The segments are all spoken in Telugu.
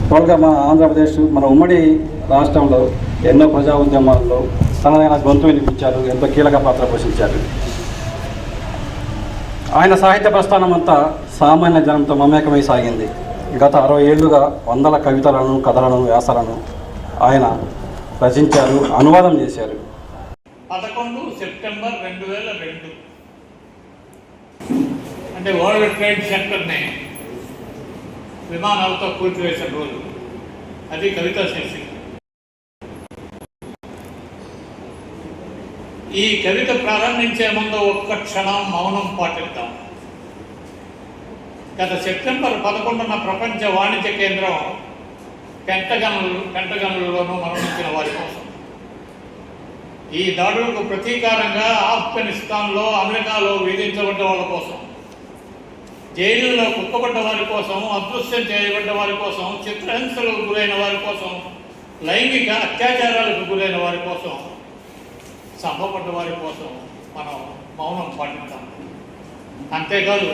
టోల్గా మన ఆంధ్రప్రదేశ్ మన ఉమ్మడి రాష్ట్రంలో ఎన్నో ప్రజా ఉద్యమాల్లో తనదైన గొంతు వినిపించారు, ఎంతో కీలక పాత్ర పోషించారు. ఆయన సాహిత్య ప్రస్థానం అంతా సామాన్య జనంతో మమేకమై సాగింది. గత 60 ఏళ్లుగా వందల కవితలను, కథలను, వ్యాసాలను ఆయన రచించారు, అనువాదం చేశారు. 11 సెప్టెంబర్ 2002 అంటే వరల్డ్ ట్రేడ్ సెంటర్ని విమానాలతో కూల్చివేసిన రోజు. అది కవితా శీర్షిక. ఈ కవిత ప్రారంభించే ముందు ఒక్క క్షణం మౌనం పాటిద్దాం. గత సెప్టెంబర్ 11న ప్రపంచ వాణిజ్య కేంద్రం పెంటగన్లలోనూ మరణించిన వారి కోసం, ఈ దాడులకు ప్రతీకారంగా ఆఫ్ఘనిస్తాన్లో, అమెరికాలో వేధించబడ్డ వాళ్ళ కోసం, జైలులో కుక్కబడ్డ వారి కోసం, అదృశ్యం చేయబడ్డ వారి కోసం, చిత్రహింసలకు గురైన వారి కోసం, లైంగిక అత్యాచారాలకు గురైన వారి కోసం, చంపబడ్డ వారి కోసం మనం మౌనం పాటిద్దాం. అంతేకాదు,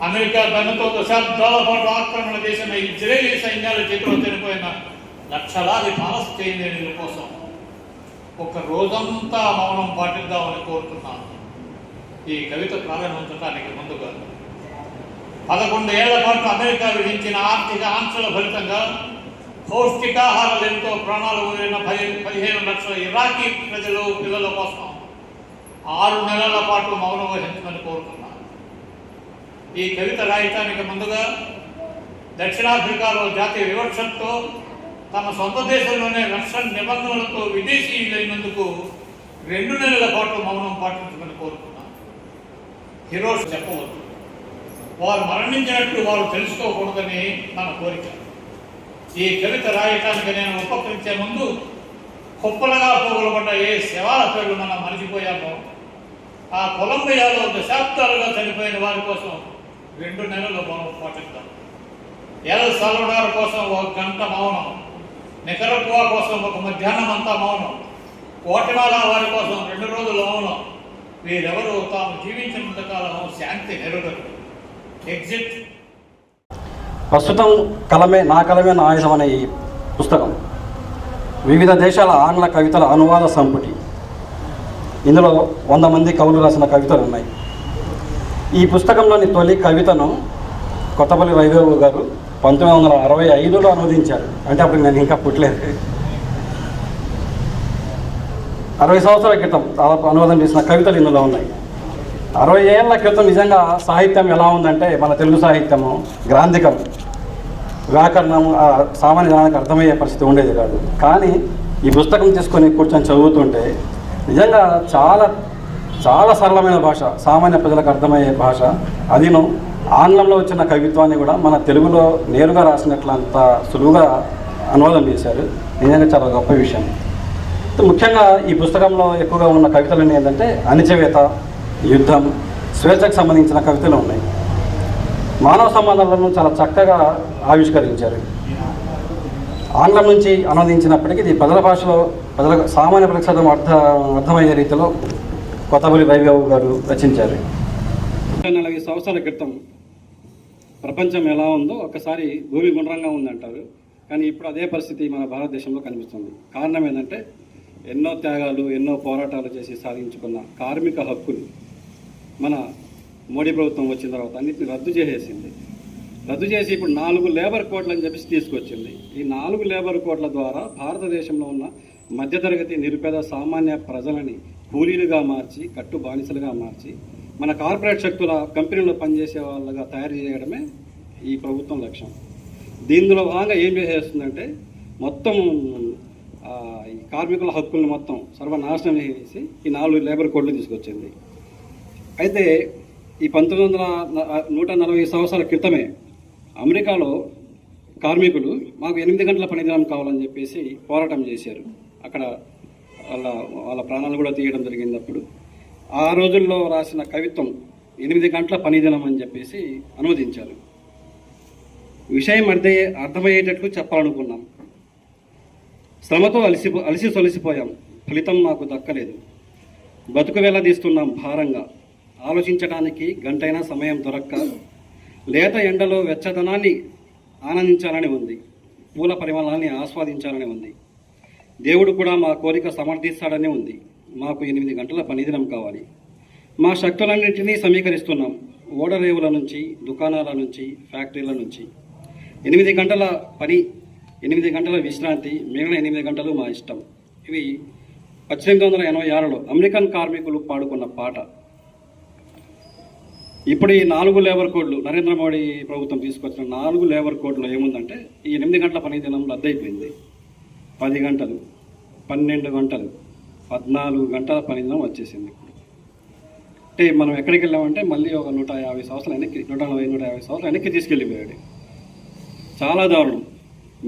అమెరికా ధనతో దశాబ్దాల పాటు ఆక్రమణ చేసిన ఇజ్రాయేలీ సైన్యాల చేతిలో చనిపోయిన లక్షలాది పాలస్తీనియన్ల కోసం ఒక రోజంతా మౌనం పాటిద్దామని కోరుతున్నాను. ఈ కవిత ప్రారంభించడానికి ముందుగా 11 ఏళ్ల పాటు అమెరికా విధించిన ఆర్థిక ఆంక్షల ఫలితంగా పౌష్టికాహార లేమితో ప్రాణాలు వదిలిన 15 లక్షల ఇరాకీ ప్రజలు, పిల్లల కోసం 6 నెలల పాటు మౌనం వహించమని కోరుతున్నాను. ఈ కవిత రాయటానికి ముందుగా దక్షిణాఫ్రికాలో జాతీయ వివక్షతో, తమ సొంత దేశంలోనే రక్షణ నిబంధనలతో విదేశీయులైనందుకు 2 నెలల పాటు మౌనం పాటించమని కోరుతున్నాను. హీరోస్ చెప్పవద్దు, వారు మరణించినట్లు వారు తెలుసుకోకూడదని మన కోరిక. ఈ కవిత రాయటానికి నేను ఉపకరించే ముందు కుప్పలుగా పోగొలబడ్డ ఏ శవాల పేర్లు మనం మరిచిపోయామో, ఆ కొలంబియాలో దశాబ్దాలుగా చనిపోయిన వారి కోసం 2 నెలలు మౌనం పాటిద్దాం. ఎల్ సల్వడార్ కోసం 1 గంట మౌనం, నికరగ్వా కోసం 1 మధ్యాహ్నం అంతా మౌనం, ఓటమాలా వారి కోసం 2 రోజుల మౌనం. వీరెవరూ తాము జీవించినంతకాలం శాంతి నెరుగరు. ఎగ్జిట్. ప్రస్తుతం నా కలమే నా ఆయుధం అనే ఈ పుస్తకం వివిధ దేశాల ఆంగ్ల కవితల అనువాద సంపుటి. ఇందులో 100 మంది కవులు రాసిన కవితలు ఉన్నాయి. ఈ పుస్తకంలోని తొలి కవితను కొత్తపల్లి వైభవ్ గారు 1965లో అనువదించారు. అంటే అప్పుడు నేను ఇంకా పుట్టలేదు. 60 సంవత్సరాల క్రితం దాదాపు అనువాదం చేసిన కవితలు ఇందులో ఉన్నాయి. 60 ఏళ్ల క్రితం నిజంగా సాహిత్యం ఎలా ఉందంటే, మన తెలుగు సాహిత్యము గ్రాంధికం, వ్యాకరణం సామాన్య జనానికి అర్థమయ్యే పరిస్థితి ఉండేది కాదు. కానీ ఈ పుస్తకం తీసుకొని కూర్చొని చదువుతుంటే నిజంగా చాలా చాలా సరళమైన భాష, సామాన్య ప్రజలకు అర్థమయ్యే భాష. అదిను ఆంగ్లంలో వచ్చిన కవిత్వాన్ని కూడా మన తెలుగులో నేరుగా రాసినట్లంత సులువుగా అనువాదం చేశారు. నిజంగా చాలా గొప్ప విషయం. ముఖ్యంగా ఈ పుస్తకంలో ఎక్కువగా ఉన్న కవితలు ఏంటంటే అణిచివేత, యుద్ధం, స్వేచ్ఛకు సంబంధించిన కవితలు ఉన్నాయి. మానవ సంబంధాలను చాలా చక్కగా ఆవిష్కరించారు. ఆంగ్లం నుంచి అనువదించినప్పటికీ ఇది ప్రజల భాషలో, ప్రజలకు సామాన్య ప్రజలకు అర్థమయ్యే రీతిలో కొత్తపల్లి వైభవ్ గారు రచించారు. 40 సంవత్సరాల క్రితం ప్రపంచం ఎలా ఉందో ఒకసారి భూమి గుండ్రంగా ఉందంటారు. కానీ ఇప్పుడు అదే పరిస్థితి మన భారతదేశంలో కనిపిస్తుంది. కారణం ఏంటంటే ఎన్నో త్యాగాలు, ఎన్నో పోరాటాలు చేసి సాధించుకున్న కార్మిక హక్కులు మన మోడీ ప్రభుత్వం వచ్చిన తర్వాత అన్నింటినీ రద్దు చేసేసింది. రద్దు చేసి ఇప్పుడు 4 లేబర్ కోడ్లు అని చెప్పేసి తీసుకొచ్చింది. ఈ 4 లేబర్ కోడ్ల ద్వారా భారతదేశంలో ఉన్న మధ్యతరగతి, నిరుపేద, సామాన్య ప్రజలని కూలీలుగా మార్చి, కట్టు బానిసలుగా మార్చి, మన కార్పొరేట్ శక్తుల కంపెనీలో పనిచేసే వాళ్ళగా తయారు చేయడమే ఈ ప్రభుత్వం లక్ష్యం. దీనిలో భాగంగా ఏం చేసేస్తుందంటే మొత్తం ఈ కార్మికుల హక్కులను మొత్తం సర్వనాశనం చేసి ఈ 4 లేబర్ కోడ్లు తీసుకొచ్చింది. అయితే ఈ 140 సంవత్సరాల క్రితమే అమెరికాలో కార్మికులు మాకు 8 గంటల పని దినం కావాలని చెప్పేసి పోరాటం చేశారు. అక్కడ వాళ్ళ ప్రాణాలు కూడా తీయడం జరిగింది. అప్పుడు ఆ రోజుల్లో రాసిన కవిత్వం 8 గంటల పని దినం అని చెప్పేసి అనువదించారు. విషయం అర్థమయ్యేటట్లు చెప్పాలనుకున్నాం. శ్రమతో అలసి సొలిసిపోయాం, ఫలితం మాకు దక్కలేదు. బతుకు వెళ్లదీస్తున్నాం భారంగా, ఆలోచించడానికి గంటైనా సమయం దొరక్క, లేత ఎండలో వెచ్చదనాన్ని ఆనందించాలని ఉంది. పూల పరిమళాన్ని ఆస్వాదించాలని ఉంది. దేవుడు కూడా మా కోరిక సమర్థిస్తాడనే ఉంది. మాకు 8 గంటల పనిదినం కావాలి. మా శక్తులన్నింటినీ సమీకరిస్తున్నాం. ఓడరేవుల నుంచి, దుకాణాల నుంచి, ఫ్యాక్టరీల నుంచి. 8 గంటల పని, 8 గంటల విశ్రాంతి, మిగిలిన 8 గంటలు మా ఇష్టం. ఇవి 1886లో అమెరికన్ కార్మికులు పాడుకున్న పాట. ఇప్పుడు ఈ 4 లేబర్ కోడ్లు, నరేంద్ర మోడీ ప్రభుత్వం తీసుకొచ్చిన 4 లేబర్ కోడ్లో ఏముందంటే ఈ 8 గంటల పని దినం రద్దయిపోయింది. 10 గంటలు, 12 గంటలు, 14 గంటల పని దినం వచ్చేసింది. అంటే మనం ఎక్కడికి వెళ్ళామంటే మళ్ళీ ఒక 150 సంవత్సరాలు వెనక్కి, 140-150 సంవత్సరాలు వెనక్కి తీసుకెళ్ళిపోయాడు. చాలా దారుణం.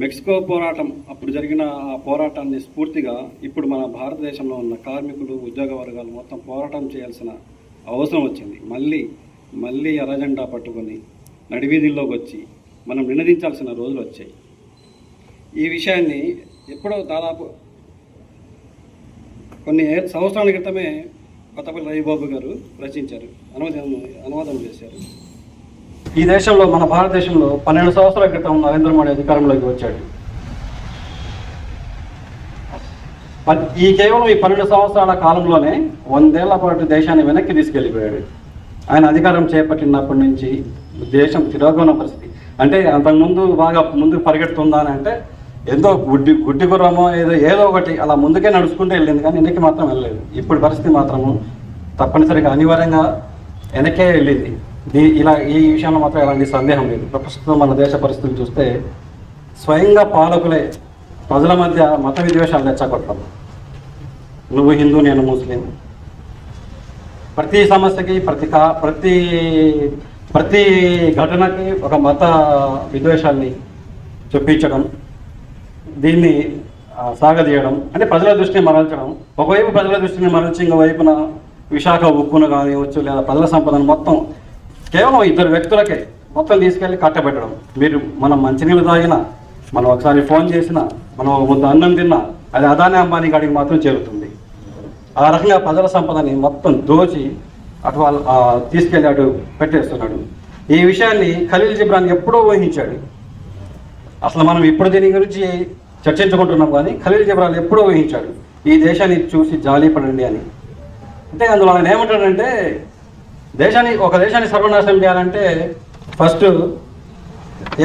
మెక్సికో పోరాటం అప్పుడు జరిగిన ఆ పోరాటాన్ని స్ఫూర్తిగా ఇప్పుడు మన భారతదేశంలో ఉన్న కార్మికులు, ఉద్యోగ వర్గాలు మొత్తం పోరాటం చేయాల్సిన అవసరం వచ్చింది. మళ్ళీ ఎర్రజెండా పట్టుకొని నడివీధుల్లోకి వచ్చి మనం నినదించాల్సిన రోజులు వచ్చాయి. ఈ విషయాన్ని ఎప్పుడో దాదాపు కొన్ని సంవత్సరాల క్రితమే కొత్తపల్లి రవిబాబు గారు రచించారు, అనువాదం చేశారు. ఈ దేశంలో, మన భారతదేశంలో 12 సంవత్సరాల క్రితం నరేంద్ర మోడీ అధికారంలోకి వచ్చాడు. ఈ కేవలం ఈ 12 సంవత్సరాల కాలంలోనే 100 ఏళ్ల పాటు దేశాన్ని వెనక్కి తీసుకెళ్ళిపోయాడు. ఆయన అధికారం చేపట్టినప్పటి నుంచి దేశం తిరోగమన పరిస్థితి. అంటే అంతకుముందు బాగా ముందుకు పరిగెడుతుందా అని అంటే ఏదో గుడ్డి గుర్రమో ఏదో ఒకటి అలా ముందుకే నడుచుకుంటూ వెళ్ళింది, కానీ వెనక్కి మాత్రం వెళ్ళలేదు. ఇప్పుడు పరిస్థితి మాత్రము తప్పనిసరిగా అనివార్యంగా వెనక్కే వెళ్ళింది. ఈ విషయంలో మాత్రం ఎలాంటి సందేహం లేదు. ప్రస్తుతం మన దేశ పరిస్థితులు చూస్తే స్వయంగా పాలకులే ప్రజల మధ్య మత విద్వేషాలు రెచ్చగొట్టడం. నువ్వు హిందూ, నేను ముస్లిం. ప్రతి సమస్యకి, ప్రతి ఘటనకి ఒక మత విద్వేషాన్ని చూపించడం, దీన్ని సాగదీయడం, అంటే ప్రజల దృష్టిని మరల్చడం. ఒకవైపు ప్రజల దృష్టిని మరల్చి ఇంకోవైపున విశాఖ ఉక్కును కానివచ్చు, లేదా ప్రజల సంపదను మొత్తం కేవలం 2 వ్యక్తులకే మొత్తం తీసుకెళ్ళి కట్టబెట్టడం. మనం మంచినీళ్ళు తాగినా, మనం ఒకసారి ఫోన్ చేసినా, మనం ఒక ముద్ద అన్నం తిన్నా అది అదానీ అంబానీ గాడికి మాత్రం చేరుతుంది. ఆ రకంగా ప్రజల సంపదని మొత్తం దోచి అటు వాళ్ళు తీసుకెళ్ళి అటు పెట్టేస్తున్నాడు. ఈ విషయాన్ని ఖలీల్ జిబ్రాన్ ఎప్పుడో ఊహించాడు. అసలు మనం ఇప్పుడు దీని గురించి చర్చించుకుంటున్నాం, కానీ ఖలీల్ జిబ్రాన్ ఎప్పుడో ఊహించాడు ఈ దేశాన్ని చూసి జాలి పడండి అని. అంటే అందులో ఆయన ఏమంటాడంటే, ఒక దేశాన్ని సర్వనాశనం చేయాలంటే ఫస్ట్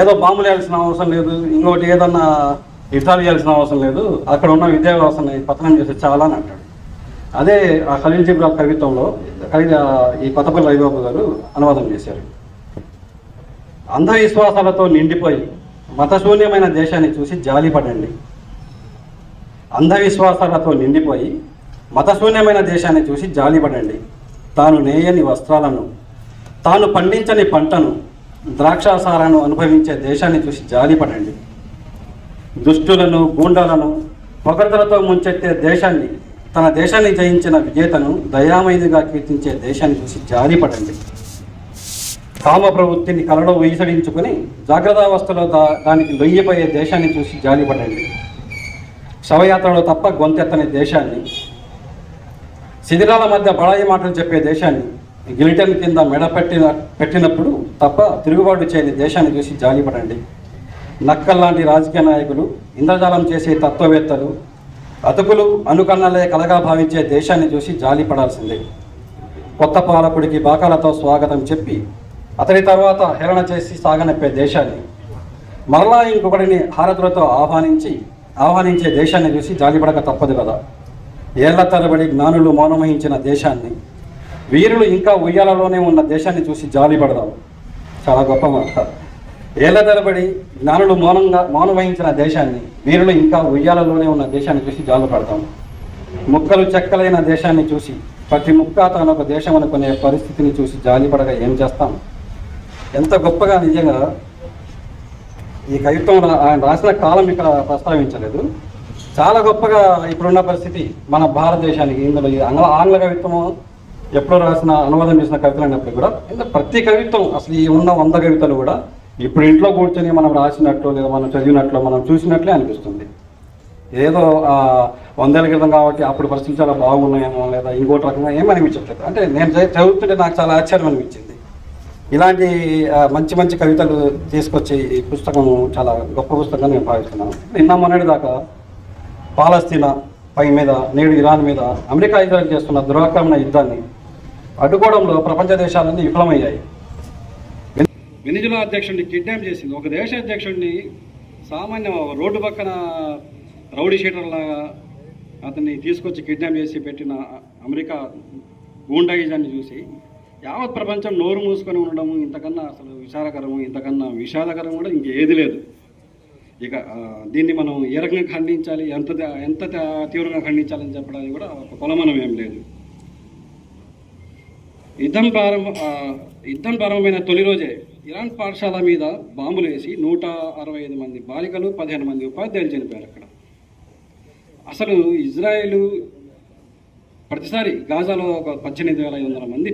ఏదో బాంబులు వేయాల్సిన అవసరం లేదు, ఇంకోటి ఏదన్నా యుద్ధాలు చేయాల్సిన అవసరం లేదు, అక్కడ ఉన్న విద్యా వ్యవస్థని పతనం చేస్తే చాలా అని అంటాడు. అదే ఆ ఖలీల్ జిబ్రాన్ కవిత్వంలో ఈ కొత్తపల్లి రవిబాబు గారు అనువాదం చేశారు. అంధవిశ్వాసాలతో నిండిపోయి మతశూన్యమైన దేశాన్ని చూసి జాలిపడండి. అంధవిశ్వాసాలతో నిండిపోయి మతశూన్యమైన దేశాన్ని చూసి జాలిపడండి. తాను నేయని వస్త్రాలను, తాను పండించని పంటను, ద్రాక్షాసారాన్ని అనుభవించే దేశాన్ని చూసి జాలిపడండి. దుష్టులను, గూండాలను పొగడ్తలతో ముంచెత్తే దేశాన్ని, తన దేశాన్ని జయించిన విజేతను దయామయునిగా కీర్తించే దేశాన్ని చూసి జాలిపడండి. కామ ప్రవృత్తిని కలలో ఈసడించుకుని జాగ్రత్తావస్థలో దానికి లొంగిపోయే దేశాన్ని చూసి జాలిపడండి. శవయాత్రలో తప్ప గొంతెత్తని దేశాన్ని, శిథిరాల మధ్య బడాయి మాటలు చెప్పే దేశాన్ని, గిలిటన్ కింద మెడ పెట్టినప్పుడు తప్ప తిరుగుబాటు చేయని దేశాన్ని చూసి జాలిపడండి. నక్కల్లాంటి రాజకీయ నాయకులు, ఇంద్రజాలం చేసే తత్వవేత్తలు, అతుకులు అనుకరణలే కలగా భావించే దేశాన్ని చూసి జాలిపడాల్సిందే. కొత్త పాలకుడికి బాకాలతో స్వాగతం చెప్పి అతడి తర్వాత హేళన చేసి సాగనప్పే దేశాన్ని, మరలా ఇంకొకటిని హారతులతో ఆహ్వానించే దేశాన్ని చూసి జాలిపడక తప్పదు కదా. ఏళ్ల తరబడి జ్ఞానులు మౌనం వహించిన దేశాన్ని, వీరులు ఇంకా ఉయ్యాలలోనే ఉన్న దేశాన్ని చూసి జాలిపడదాం. చాలా గొప్ప మాట. ఏళ్ల తరబడి జ్ఞానులు మౌనం వహించిన దేశాన్ని, వీరులు ఇంకా ఉయ్యాలలోనే ఉన్న దేశాన్ని చూసి జాలిపడతాం. ముక్కలు చెక్కలైన దేశాన్ని చూసి ప్రతి ముక్క తాను ఒక దేశం అనుకునే పరిస్థితిని చూసి జాలిపడగా ఏం చేస్తాం? ఎంత గొప్పగా, నిజంగా ఈ కవిత్వం ఆయన రాసిన కాలం ఇక్కడ ప్రస్తావించలేదు. చాలా గొప్పగా ఇప్పుడున్న పరిస్థితి మన భారతదేశానికి, ఇందులో ఆంగ్ల కవిత్వము ఎప్పుడో రాసిన అనువాదం చేసిన కవితలు అయినప్పుడు కూడా ప్రతి కవిత్వం, అసలు ఈ ఉన్న 100 కవితలు కూడా ఇప్పుడు ఇంట్లో కూర్చొని మనం రాసినట్లు లేదా మనం చదివినట్లు మనం చూసినట్లే అనిపిస్తుంది. ఏదో 100 ఏళ్ళ క్రితం కాబట్టి అప్పుడు పరిస్థితులు చాలా బాగున్నాయేమో లేదా ఇంకోటి రకంగా ఏమనిపించట్లేదు. అంటే నేను చదువుతుంటే నాకు చాలా ఆశ్చర్యం అనిపించింది. ఇలాంటి మంచి మంచి కవితలు తీసుకొచ్చి ఈ పుస్తకం చాలా గొప్ప పుస్తకంగా నేను భావిస్తున్నాను. నిన్న మొన్నటి దాకా పాలస్తీనా పై మీద, నేడు ఇరాన్ మీద అమెరికా ఇజ్రాయెల్ చేస్తున్న దురాక్రమణ యుద్ధాన్ని అడ్డుకోవడంలో ప్రపంచ దేశాలన్నీ విఫలమయ్యాయి. వెనిజులా అధ్యక్షుడిని కిడ్నాప్ చేసింది. ఒక దేశ అధ్యక్షుడిని సామాన్య రోడ్డు పక్కన రౌడీ షీటర్లాగా అతన్ని తీసుకొచ్చి కిడ్నాప్ చేసి పెట్టిన అమెరికా గూండాయిజాన్ని చూసి యావత్ ప్రపంచం నోరు మూసుకొని ఉండడము ఇంతకన్నా అసలు విచారకరము, ఇంతకన్నా విషాదకరం కూడా ఇంకేది లేదు. ఇక దీన్ని మనం ఏ రకంగా ఖండించాలి, ఎంత తీవ్రంగా ఖండించాలని చెప్పడానికి కూడా ఒక కొలమానం ఏం లేదు. యుద్ధం ప్రారంభమైన తొలి రోజే ఇరాన్ పాఠశాల మీద బాంబులు వేసి 165 మంది బాలికలు, 15 మంది ఉపాధ్యాయులు చనిపోయారు. అక్కడ అసలు ఇజ్రాయేలు ప్రతిసారి గాజాలో ఒక 18,500 మంది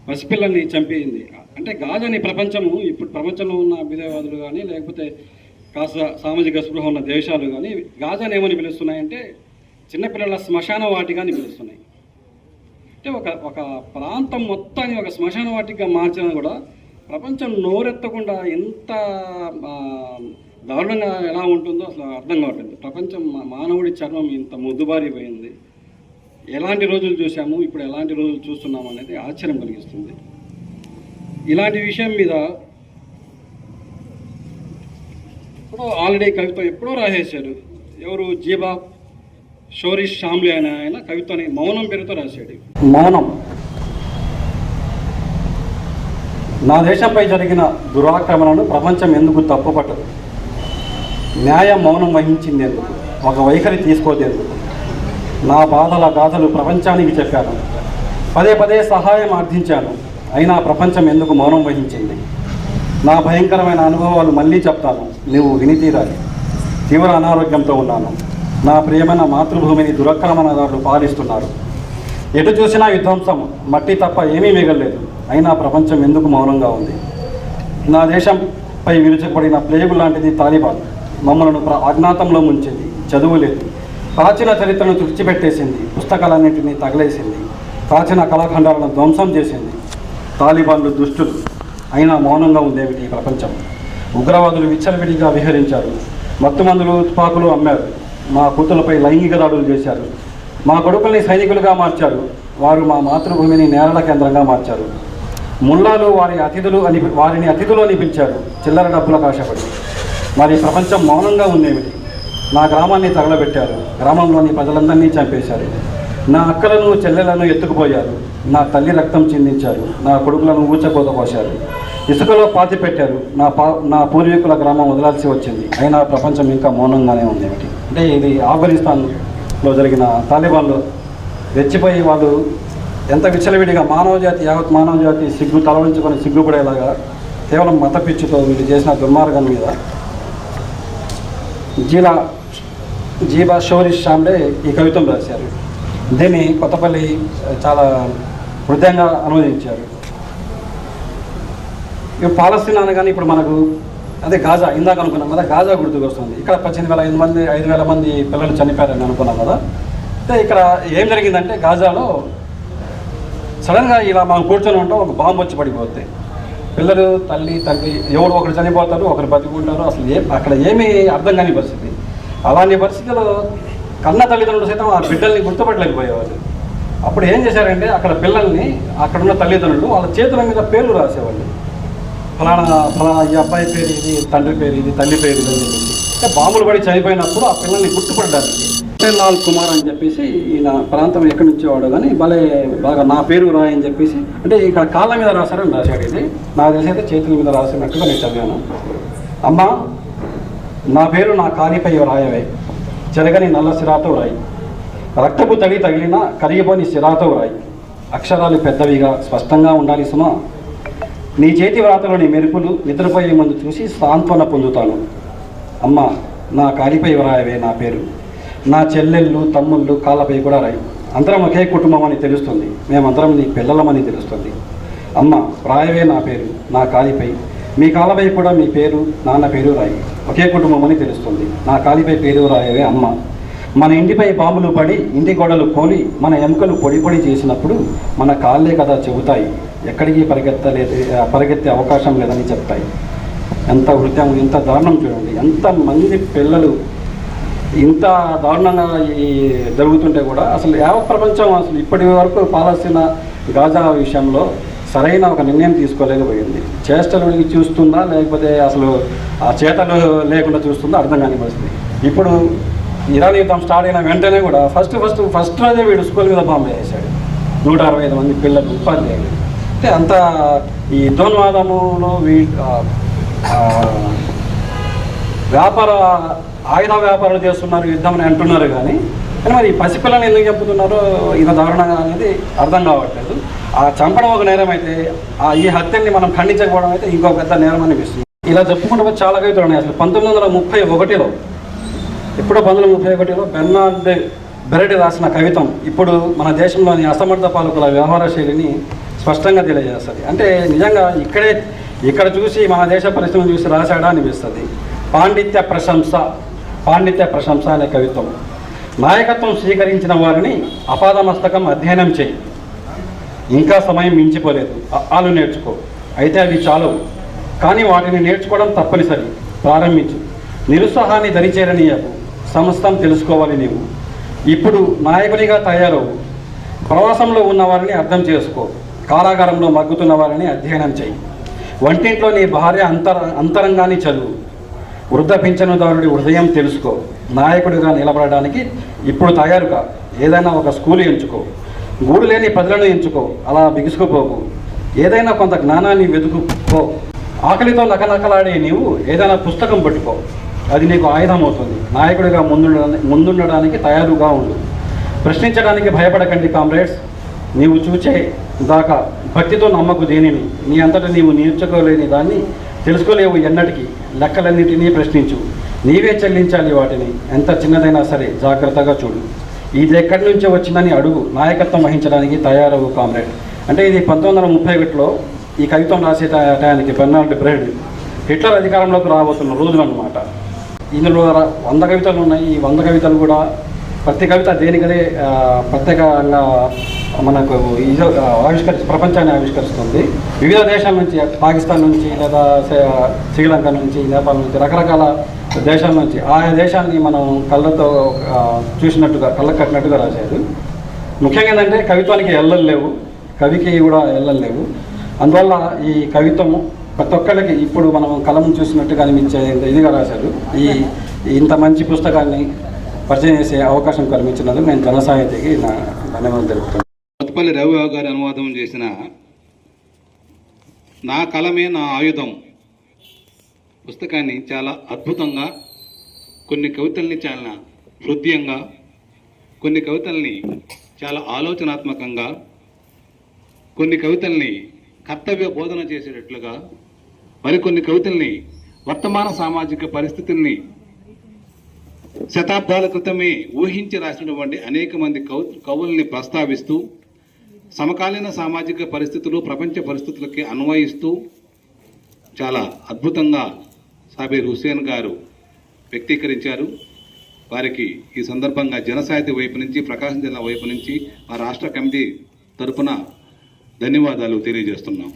పసిపిల్లల్ని చంపేయింది. అంటే గాజాని ప్రపంచము, ఇప్పుడు ప్రపంచంలో ఉన్న అభ్యుదయవాదులు కానీ లేకపోతే కాస్త సామాజిక స్పృహ ఉన్న దేశాలు కానీ గాజాని ఏమని పిలుస్తున్నాయంటే చిన్నపిల్లల శ్మశాన వాటిగా అని పిలుస్తున్నాయి. అంటే ఒక ప్రాంతం మొత్తాన్ని ఒక శ్మశాన వాటిగా మార్చినా కూడా ప్రపంచం నోరెత్తకుండా ఎంత దారుణంగా ఎలా ఉంటుందో అసలు అర్థం కావట్లేదు. ప్రపంచం మానవుడి చర్మం ఇంత మొద్దుబారిపోయింది. ఎలాంటి రోజులు చూసాము, ఇప్పుడు ఎలాంటి రోజులు చూస్తున్నాము అనేది ఆశ్చర్యం కలిగిస్తుంది. ఇలాంటి విషయం మీద ఇప్పుడు ఆల్రెడీ కవిత్వం ఎప్పుడో రాసేశారు. ఎవరు? జీబా షోరీష్ షామ్లే అనే ఆయన కవిత్వాన్ని మౌనం పేరుతో రాశాడు. మౌనం. నా దేశంపై జరిగిన దురాక్రమణను ప్రపంచం ఎందుకు తప్పుపట్టదు? న్యాయం మౌనం వహించింది ఎందుకు? ఒక వైఖరి తీసుకోదేందుకు? నా బాధల గాథలు ప్రపంచానికి చెప్పాను, పదే పదే సహాయం అర్థించాను, అయినా ప్రపంచం ఎందుకు మౌనం వహించింది? నా భయంకరమైన అనుభవాలు మళ్ళీ చెప్తాను, నువ్వు వినితీరాలి. తీవ్ర అనారోగ్యంతో ఉన్నాను. నా ప్రియమైన మాతృభూమిని దురాక్రమణదారులు పాలిస్తున్నారు. ఎటు చూసినా విధ్వంసం, మట్టి తప్ప ఏమీ మిగలలేదు. అయినా ప్రపంచం ఎందుకు మౌనంగా ఉంది? నా దేశంపై విరుచుకుపడిన ప్లేగు లాంటిది తాలిబాన్. మమ్మలను అజ్ఞాతంలో ముంచింది. చదువు లేదు. ప్రాచీన చరిత్రను తుడిచిపెట్టేసింది. పుస్తకాలన్నింటినీ తగలేసింది. ప్రాచీన కళాఖండాలను ధ్వంసం చేసింది. తాలిబాన్లు దుష్టులు, అయినా మౌనంగా ఉందేమిటి ఈ ప్రపంచం? ఉగ్రవాదులు విచ్చలవిడిగా విహరించారు. మత్తుమందులు, తుపాకులు అమ్మారు. మా కూతులపై లైంగిక దాడులు చేశారు. మా కొడుకుల్ని సైనికులుగా మార్చారు. వారు మా మాతృభూమిని నేరల కేంద్రంగా మార్చారు. ముల్లాలు వారిని అతిథులు అని పిలిచారు, చిల్లర డబ్బులకు ఆశపడి. మరి ప్రపంచం మౌనంగా ఉందేమిటి? నా గ్రామాన్ని తగలబెట్టారు. గ్రామంలోని ప్రజలందరినీ చంపేశారు. నా అక్కలను, చెల్లెలను ఎత్తుకుపోయారు. నా తల్లి రక్తం చిందించారు. నా కొడుకులను ఊచకోత పోశారు. ఇసుకలో పాతి పెట్టారు. నా పూర్వీకుల గ్రామం వదలాల్సి వచ్చింది. అయినా ప్రపంచం ఇంకా మౌనంగానే ఉందేమిటి? అంటే ఇది ఆఫ్ఘనిస్తాన్లో జరిగిన తాలిబాన్లు రెచ్చిపోయి వాళ్ళు ఎంత విచ్చలవిడిగా యావత్ మానవ జాతి తలవంచుకొని సిగ్గుపడేలాగా కేవలం మత పిచ్చితో వీళ్ళు చేసిన దుర్మార్గం మీద జీబా షోరీష్ షామ్లే ఈ కవిత్వం రాశారు. దీన్ని కొత్తపల్లి చాలా హృదయంగా అనువదించారు. ఇవి పాలస్తీనా అనగానే ఇప్పుడు మనకు అదే గాజా, ఇందాక అనుకున్నాం కదా, గాజా గుర్తుకొస్తుంది. ఇక్కడ 5,000 మంది పిల్లలు చనిపోయారని అనుకున్నాం కదా. అంటే ఇక్కడ ఏం జరిగిందంటే గాజాలో సడన్గా ఇలా మనం కూర్చొని ఉంటాం, ఒక బాంబు వచ్చి పడిపోతే పిల్లలు, తల్లి, తండ్రి ఎవరు ఒకరు చనిపోతారు, ఒకరు బతికుంటారు. అసలు అక్కడ ఏమీ అర్థం కాని పరిస్థితి. అలాంటి పరిస్థితుల్లో కన్న తల్లిదండ్రులు సైతం ఆ బిడ్డల్ని గుర్తుపట్టలేకపోయేవాళ్ళు. అప్పుడు ఏం చేశారంటే అక్కడ పిల్లల్ని, అక్కడున్న తల్లిదండ్రులు వాళ్ళ చేతుల మీద పేర్లు రాసేవాళ్ళు. ఫలానా ఈ అబ్బాయి పేరు ఇది, తండ్రి పేరు ఇది, తల్లి పేరు ఇది అని చెప్పేసి. అంటే బాంబులు పడి చనిపోయినప్పుడు ఆ పిల్లల్ని గుర్తుపడడానికి లాల్ కుమార్ అని చెప్పేసి ఈయన ప్రాంతం ఎక్కడి నుంచి వాడు కానీ బాగా నా పేరు రాయని చెప్పేసి, అంటే ఇక్కడ కాళ్ళ మీద రాశారని రాశాడు. ఇది నాకు తెలిసి అయితే చేతుల మీద రాసినట్టుగా నేను చదివాను. అమ్మ, నా పేరు నా కాలిపై రాయవే, చెరగని నల్ల సిరాతో రాయి, రక్తపు తడి తగిలిన కరిగిపోని సిరాతో రాయి, అక్షరాలు పెద్దవిగా స్పష్టంగా ఉండాలి సుమా. నీ చేతి వ్రాతలోని మెరుపులు నిద్రపోయే ముందు చూసి సాంత్వన పొందుతాను. అమ్మ, నా కాలిపై రాయవే నా పేరు, నా చెల్లెళ్ళు, తమ్ముళ్ళు కాళ్ళపై కూడా రాయి. అందరం ఒకే కుటుంబం అని తెలుస్తుంది, మేమందరం నీ పిల్లలమని తెలుస్తుంది. అమ్మ, రాయవే నా పేరు నా కాలిపై, మీ కాళ్ళపై కూడా మీ పేరు, నాన్న పేరు రాయి. ఒకే కుటుంబం అని తెలుస్తుంది, నా కాలిపై పేరు రాయవే అమ్మ. మన ఇంటిపై బాంబులు పడి ఇంటి గోడలు కోలి మన ఎముకలు పొడి పొడి చేసినప్పుడు మన కాళ్ళే కదా చెబుతాయి ఎక్కడికి పరిగెత్తే అవకాశం లేదని చెప్తాయి. ఎంత హృదయం, ఎంత దారుణం చూడండి. ఎంతమంది పిల్లలు ఇంత దారుణంగా జరుగుతుంటే కూడా అసలు యావత్ ప్రపంచం అసలు ఇప్పటి వరకు పాలస్తీనా గాజా విషయంలో సరైన ఒక నిర్ణయం తీసుకోలేకపోయింది. చేష్టలు చూస్తుందా లేకపోతే అసలు ఆ చేతలు లేకుండా చూస్తుందా అర్థం కాని పరిస్థితి. ఇప్పుడు ఇరాన్ యుద్ధం స్టార్ట్ అయిన వెంటనే కూడా ఫస్ట్ రోజే వీడు స్కూల్ మీద బాంబు వేసాడు. 165 మంది పిల్లలు, ఉపాధ్యాయులు. అంటే అంత ఈ యుద్ధోన్వాదములో ఆయుధ వ్యాపారాలు చేస్తున్నారు, యుద్ధం అని అంటున్నారు. కానీ మరి ఈ పసిపిల్లల్ని ఎందుకు చంపుతున్నారో ఇంత దారుణంగా అనేది అర్థం కావట్లేదు. ఆ చంపడం ఒక నేరం అయితే ఈ హత్యని మనం ఖండించకపోవడం అయితే ఇంకో పెద్ద నేరం అనిపిస్తుంది. ఇలా చెప్పుకుంటే చాలా కవితలు ఉన్నాయి. అసలు 1931లో ఎప్పుడో 1931లో బెర్నార్డ్ బెరెట్ రాసిన కవితం ఇప్పుడు మన దేశంలోని అసమర్థ పాలకుల వ్యవహార శైలిని స్పష్టంగా తెలియజేస్తుంది. అంటే నిజంగా ఇక్కడ చూసి మన దేశ పరిస్థితులను చూసి రాశాడా అనిపిస్తుంది. పాండిత్య ప్రశంస అనే కవిత్వం. నాయకత్వం స్వీకరించిన వారిని అపాదమస్తకం అధ్యయనం చేయి. ఇంకా సమయం మించిపోలేదు. ఆలు నేర్చుకో. అయితే అవి చాలవు, కానీ వాటిని నేర్చుకోవడం తప్పనిసరి. ప్రారంభించు. నిరుత్సాహాన్ని దరిచేరనీయకు. సమస్తం తెలుసుకోవాలి నీవు. ఇప్పుడు నాయకునిగా తయారవు. ప్రవాసంలో ఉన్న వారిని అర్థం చేసుకో. కారాగారంలో మగ్గుతున్న వారిని అధ్యయనం చేయి. వంటింట్లో నీ భార్య అంతరంగాన్ని చదువు. వృద్ధ పింఛనుదారుడి హృదయం తెలుసుకో. నాయకుడిగా నిలబడడానికి ఇప్పుడు తయారుగా ఏదైనా ఒక స్కూల్ ఎంచుకో. గూడు లేని ప్రజలను ఎంచుకో. అలా బిగుసుకుపోకు. ఏదైనా కొంత జ్ఞానాన్ని వెతుకుకో. ఆకలితో నకనకలాడే నీవు ఏదైనా పుస్తకం పట్టుకో. అది నీకు ఆయుధం అవుతుంది. నాయకుడిగా ముందుండడానికి తయారుగా ఉండు. ప్రశ్నించడానికి భయపడకండి కామ్రేడ్స్. నీవు చూచే దాకా భక్తితో నమ్మకు దేనిని. నీ అంతటా నీవు నేర్చుకోలేని దాన్ని తెలుసుకోలేవు ఎన్నటికీ. లెక్కలన్నిటినీ ప్రశ్నించు. నీవే చెల్లించాలి వాటిని. ఎంత చిన్నదైనా సరే జాగ్రత్తగా చూడు. ఇది ఎక్కడి నుంచి వచ్చిందని అడుగు. నాయకత్వం వహించడానికి తయారవు కామ్రేడ్. అంటే ఇది 1931లో ఈ కవిత్వం రాసే టయానికి బెర్నార్డ్ బెరెట్ హిట్లర్ అధికారంలోకి రాబోతున్న రోజులు అన్నమాట. ఇందులో 100 కవితలు ఉన్నాయి. ఈ 100 కవితలు కూడా ప్రతి కవిత దేనికదే ప్రత్యేకంగా మనకు ప్రపంచాన్ని ఆవిష్కరిస్తుంది. వివిధ దేశాల నుంచి, పాకిస్తాన్ నుంచి లేదా శ్రీలంక నుంచి, నేపాల్ నుంచి, రకరకాల దేశాల నుంచి ఆయా దేశాన్ని మనం కళ్ళతో చూసినట్టుగా, కళ్ళకు కట్టినట్టుగా రాశారు. ముఖ్యంగా ఏంటంటే కవిత్వానికి ఎల్లలు లేవు, కవికి కూడా ఎల్లలు లేవు. అందువల్ల ఈ కవిత్వము ప్రతి ఒక్కరికి ఇప్పుడు మనం కలం చూసినట్టుగా అనిపించే ఇదిగా రాశారు. ఇంత మంచి పుస్తకాన్ని పరిచయం చేసే అవకాశం కల్పించినందుకు నేను జనసాహితీకి ధన్యవాదాలు తెలుపుతున్నాను. కొత్తపల్లి రవిబాబు గారి అనువాదం చేసిన నా కలమే నా ఆయుధం పుస్తకాన్ని చాలా అద్భుతంగా, కొన్ని కవితల్ని చాలా హృదయంగా, కొన్ని కవితల్ని చాలా ఆలోచనాత్మకంగా, కొన్ని కవితల్ని కర్తవ్య బోధన చేసేటట్లుగా, మరికొన్ని కవితల్ని వర్తమాన సామాజిక పరిస్థితుల్ని శతాబ్దాల క్రితమే ఊహించి రాసినటువంటి అనేక మంది కవుల్ని ప్రస్తావిస్తూ సమకాలీన సామాజిక పరిస్థితులు, ప్రపంచ పరిస్థితులకి అన్వయిస్తూ చాలా అద్భుతంగా సాబీర్ హుస్సేన్ గారు వ్యక్తీకరించారు. వారికి ఈ సందర్భంగా జనసాహితీ వైపు నుంచి, ప్రకాశం జిల్లా వైపు నుంచి, మా రాష్ట్ర కమిటీ తరఫున ధన్యవాదాలు తెలియజేస్తున్నాం.